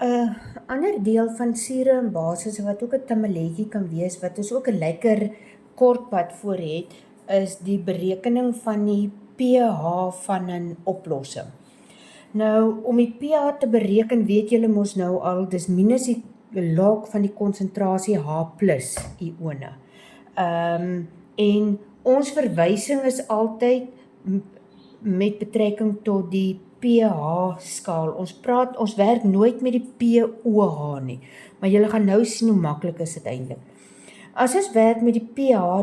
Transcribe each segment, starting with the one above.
Ander deel van sure en basis wat ook 'n tamaletjie kan wees, wat ons ook 'n lekker kortpad voor het, is die berekening van die pH van 'n oplossing. Nou, om die pH te bereken, weet julle mos nou al, dis minus die log van die konsentrasie H+ ione. En ons verwysing is altyd met betrekking tot die pH skaal. Ons werk nooit met die pOH nie, maar julle gaan nou sien hoe maklik is dit eintlik. As ons werk met die pH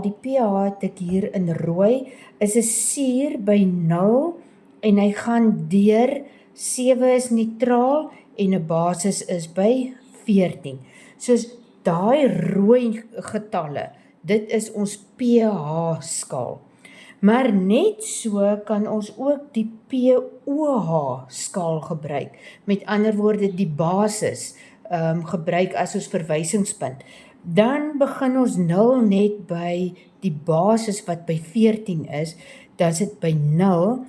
het ek hier in rooi, is 'n suur by 0 en hy gaan deur 7 is neutraal en 'n basis is by 14. Soos daai rooi getalle, dit is ons pH skaal. Maar net so kan ons ook die pOH skaal gebruik. Met ander woorde die basis gebruik as ons verwysingspunt. Dan begin ons 0 net by die basis wat by 14 is, dan is dit by 0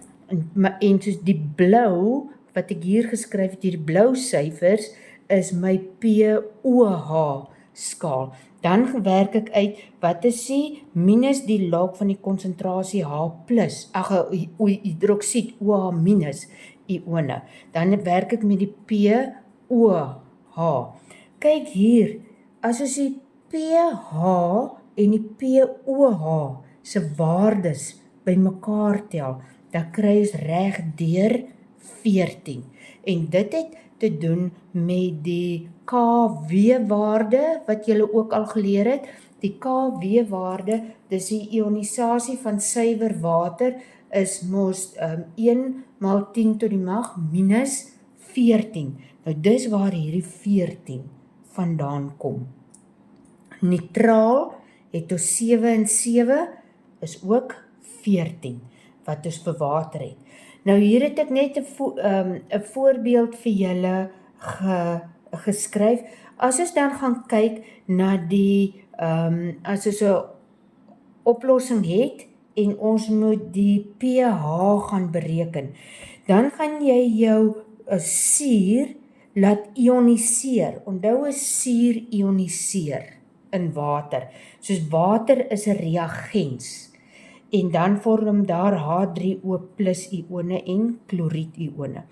en soos die blou wat ek hier geskryf het, hierdie blou syfers is my pOH skaal. Dan werk ek uit wat is die minus die log van die konsentrasie H+, hidroksied OH minus ione. Dan werk ek met die pOH. Kyk hier, as ons die pH en die pOH se waardes bymekaar tel, dan kry ons reg deur 14. En dit het te doen met die Kw-waarde wat julle ook al geleer het. Die Kw-waarde, dis die ionisasie van suiwer water, is mos 1 maal 10 tot die mag minus 14. Nou dis waar hierdie 14 vandaan kom. Neutraal het ons 7 en 7 is ook 14 wat ons vir water het. Nou hier het ek net 'n voorbeeld vir julle geskryf. As ons dan gaan kyk na die as ons 'n oplossing het en ons moet die pH gaan bereken, dan gaan jy jou suur laat ioniseer. Onthou 'n suur ioniseer in water. Soos water is 'n reagens. En dan vorm daar H3O+ ione en kloried ione.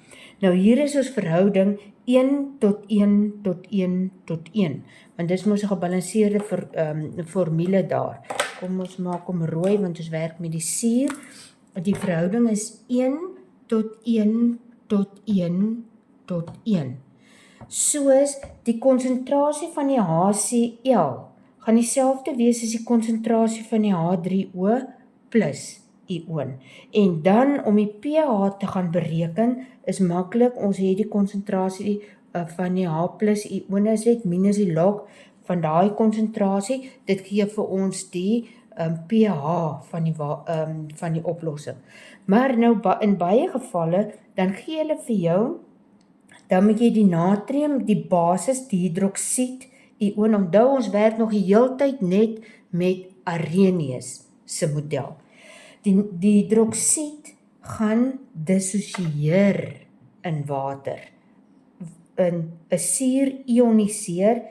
Nou hier is ons verhouding 1 tot 1 tot 1 tot 1. Want dis mos 'n gebalanseerde formule daar. Kom ons maak hom rooi want ons werk met die suur. Die verhouding is 1 tot 1 tot 1 tot 1. Soos die konsentrasie van die HCl gaan dieselfde wees as die konsentrasie van die H3O+ ion. En dan om die pH te gaan bereken is maklik, ons het die konsentrasie van die H+ ione is net minus die log van daai konsentrasie, dit gee vir ons die pH van die oplossing. Maar nou in baie gevalle, dan gee hulle vir jou, dan moet jy die natrium, die basis, die hidroksied ion, onthou ons werk nog die heeltyd net met Arrhenius se model. Die hidroksied gaan dissosieer in water. 'n suur ioniseer,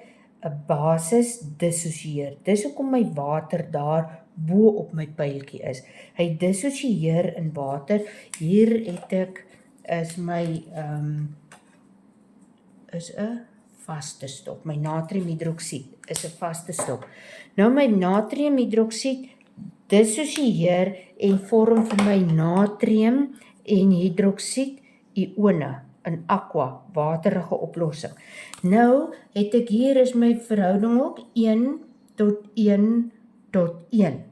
'n basis dissosieer. Dis hoekom my water daar bo op my pyltjie is. Hy dissosieer in water. Hier het ek is my is 'n vaste stof. My natriumhidroksied is 'n vaste stof. Nou my natriumhidroksied dissosieer en vorm vir my natrium en hidroksied ione in aqua, waterige oplossing. Nou het ek hier is my verhouding ook 1 tot 1 tot 1.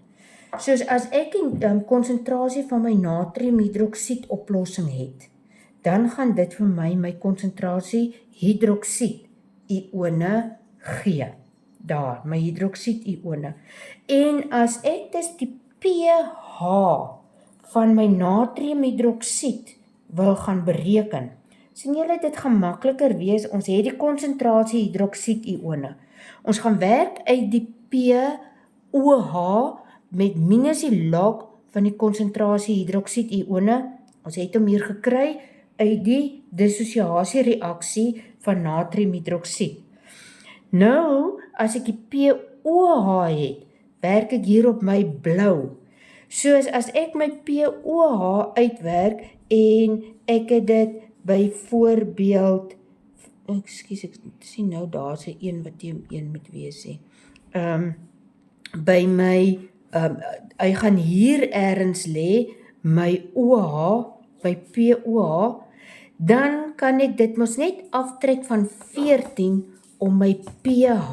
Soos as ek 'n konsentrasie van my natriumhidroksied oplossing het, dan gaan dit vir my konsentrasie hidroksied ione gee. Daar, my hidroksied ione. En as ek dus die pH van my natriumhidroksied wil gaan bereken, sien julle dit gaan makliker wees, ons het die konsentrasie hidroksied ione. Ons gaan werk uit die pOH met minus die log van die konsentrasie hidroksied ione. Ons het hom hier gekry, uit die dissosiasie reaksie van natriumhidroksied. Nou, as ek die pOH het, werk ek hier op my blou. Soos as ek my pOH uitwerk en ek het dit byvoorbeeld, ekskuus, ek sien nou daar se een wat teen 1 moet wees hè. By my, hy gaan hier ergens lê, my OH, my pOH, dan kan ek dit mos net aftrek van 14 om my pH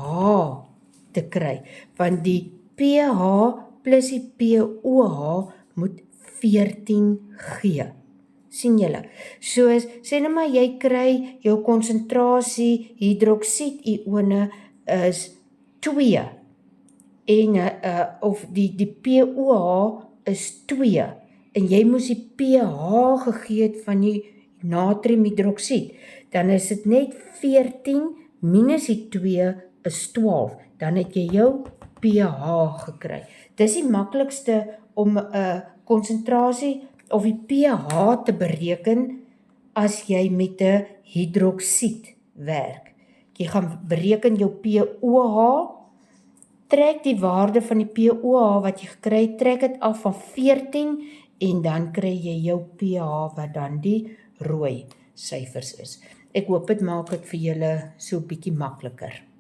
te kry, want die pH plus die pOH moet 14 gee. Sien julle? Soos, sê nou maar jy kry jou konsentrasie hidroksiedione is 2 en of die pOH is 2 en jy moes die pH gegee het van die natriumhidroksied, dan is dit net 14 minus die 2 is 12, dan het jy jou pH gekry. Dis die maklikste om 'n konsentrasie of die pH te bereken as jy met 'n hidroksied werk. Jy gaan bereken jou pOH, trek die waarde van die pOH wat jy gekry het, trek dit af van 14 en dan kry jy jou pH wat dan die rooi syfers is. Ek hoop dit maak dit vir julle so 'n bietjie makliker.